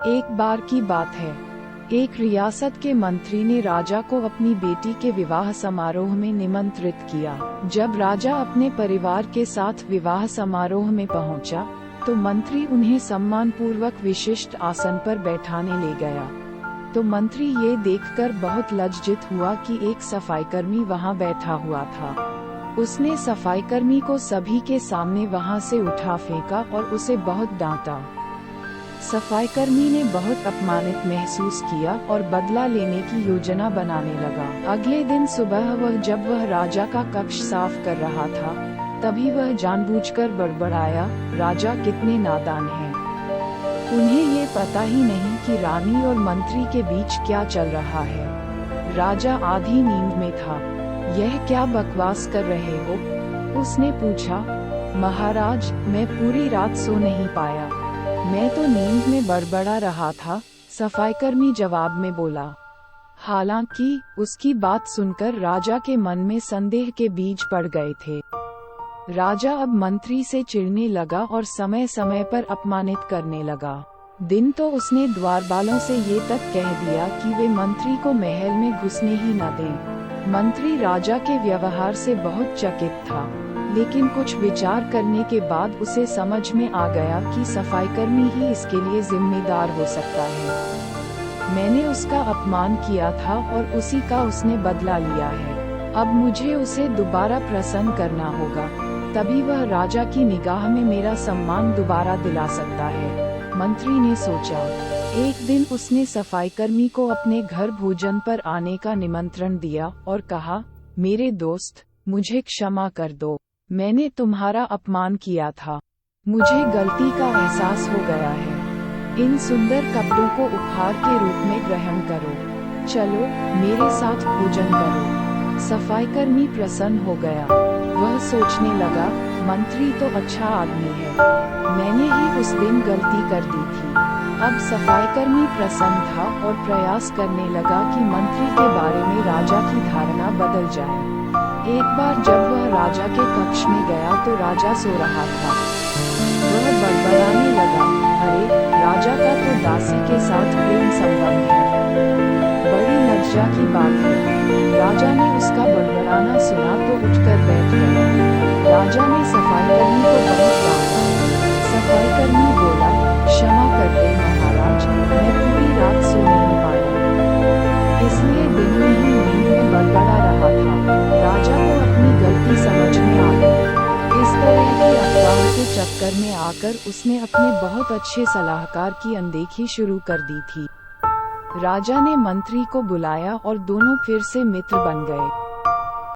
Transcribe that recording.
एक बार की बात है, एक रियासत के मंत्री ने राजा को अपनी बेटी के विवाह समारोह में निमंत्रित किया। जब राजा अपने परिवार के साथ विवाह समारोह में पहुंचा, तो मंत्री उन्हें सम्मानपूर्वक विशिष्ट आसन पर बैठाने ले गया। तो मंत्री ये देखकर बहुत लज्जित हुआ कि एक सफाईकर्मी वहां बैठा हुआ था। उसने सफाईकर्मी को सभी के सामने वहां से उठा फेंका और उसे बहुत डांटा। सफाईकर्मी ने बहुत अपमानित महसूस किया और बदला लेने की योजना बनाने लगा। अगले दिन सुबह जब वह राजा का कक्ष साफ कर रहा था, तभी वह जानबूझकर बड़बड़ाया, राजा कितने नादान हैं। उन्हें ये पता ही नहीं कि रानी और मंत्री के बीच क्या चल रहा है। राजा आधी नींद में था। यह क्या बकवास कर रहे हो? उसने पूछा। महाराज, मैं पूरी रात सो नहीं पाया, मैं तो नींद में बड़बड़ा रहा था, सफाईकर्मी जवाब में बोला। हालांकि उसकी बात सुनकर राजा के मन में संदेह के बीज पड़ गए थे। राजा अब मंत्री से चिढ़ने लगा और समय समय पर अपमानित करने लगा। दिन तो उसने द्वारपालों से ये तक कह दिया कि वे मंत्री को महल में घुसने ही न दें। मंत्री राजा के व्यवहार से बहुत चकित था, लेकिन कुछ विचार करने के बाद उसे समझ में आ गया कि सफाईकर्मी ही इसके लिए जिम्मेदार हो सकता है। मैंने उसका अपमान किया था और उसी का उसने बदला लिया है। अब मुझे उसे दोबारा प्रसन्न करना होगा, तभी वह राजा की निगाह में मेरा सम्मान दोबारा दिला सकता है, मंत्री ने सोचा। एक दिन उसने सफाईकर्मी को अपने घर भोजन पर आने का निमंत्रण दिया और कहा, मेरे दोस्त, मुझे क्षमा कर दो, मैंने तुम्हारा अपमान किया था। मुझे गलती का एहसास हो गया है। इन सुंदर कपड़ों को उपहार के रूप में ग्रहण करो। चलो मेरे साथ भोजन करो। सफाईकर्मी प्रसन्न हो गया। वह सोचने लगा, मंत्री तो अच्छा आदमी है, मैंने ही उस दिन गलती कर दी थी। अब सफाईकर्मी प्रसन्न था और प्रयास करने लगा कि मंत्री के बारे में राजा की धारणा बदल जाए। एक बार जब वह राजा के कक्ष में गया तो राजा सो रहा था। वह बड़बड़ाने लगा, अरे, राजा का तो दासी के साथ प्रेम संबंध है, बड़ी लज्जा की बात है। राजा ने उसका बड़बड़ाना सुना तो उठकर बैठ गया। राजा ने सफाईकर्मी को बहुत डांटा। सफाईकर्मी बोला, क्षमा कर दे महाराज, मैं पूरी रात सो नहीं पाया, इसलिए दिन में ही नींद में बड़बड़ा रहा था। राजा को अपनी गलती समझ में आ गई। इस तरह की अफवाह के चक्कर में आकर उसने अपने बहुत अच्छे सलाहकार की अनदेखी शुरू कर दी थी। राजा ने मंत्री को बुलाया और दोनों फिर से मित्र बन गए।